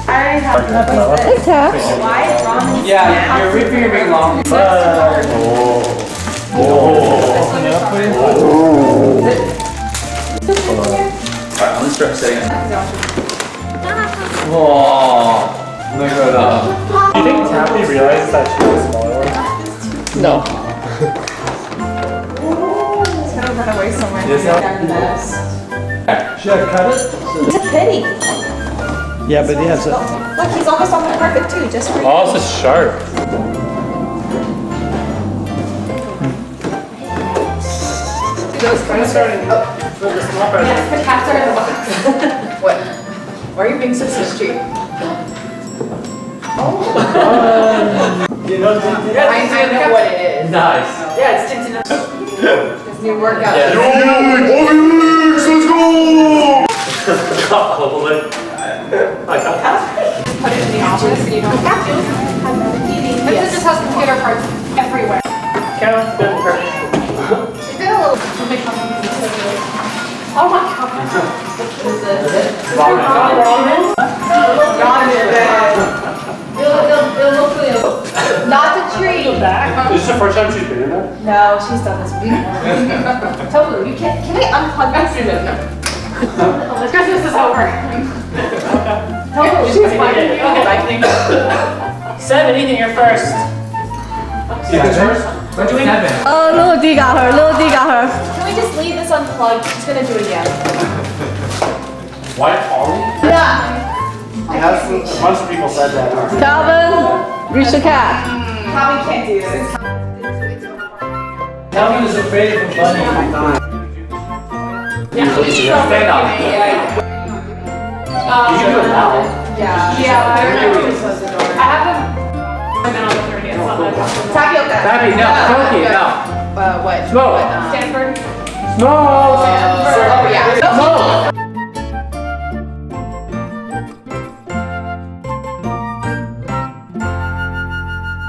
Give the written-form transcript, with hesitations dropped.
I have Thanks, Tara. why ramen. Yeah, your whipped cream being long. Alright, I'm gonna start setting it. Whoa. Look at that. Do you think Taffy realizes that she was a smaller one? No. It's gonna run away somewhere. Yes, no? I'm the best. Should I cut it? It's a pity. Yeah, but yeah, so. Look, he's almost on the carpet too, just for you. Oh, this is sharp. Those starting. Yes, the cats are in the box. What? Why are you being so cheap? You know, I know what it is. Nice. Yeah, it's tinted. This new workout. Yeah. let's go! Put it in the office. You don't have to. This just has computer parts everywhere. Count the perfect. It's been a little. Oh my god. What is it? Ramen. Not the tree. Is this the first time she's been in there? No, she's done this before. Totally. You can we unplug this? Christmas is over. Totally. She's fighting you. Okay. 7, Ethan, you're first. Ethan's first? We're doing 7. Oh, little D got her. Little D got her. Can we just leave this unplugged? She's gonna do it again. Why Ollie? Yeah. Yes, a bunch of people said that. Calvin, reach the cat. Tommy can't do this. Calvin is afraid of a bunny. Stand up. You can do it now. Yeah. Yeah, I I really close the door. I haven't been on the 30th. Tapioca. Happy, no. Cookie, no. What? Smoke. What, Stanford. Smoke. Oh, yeah. Smoke.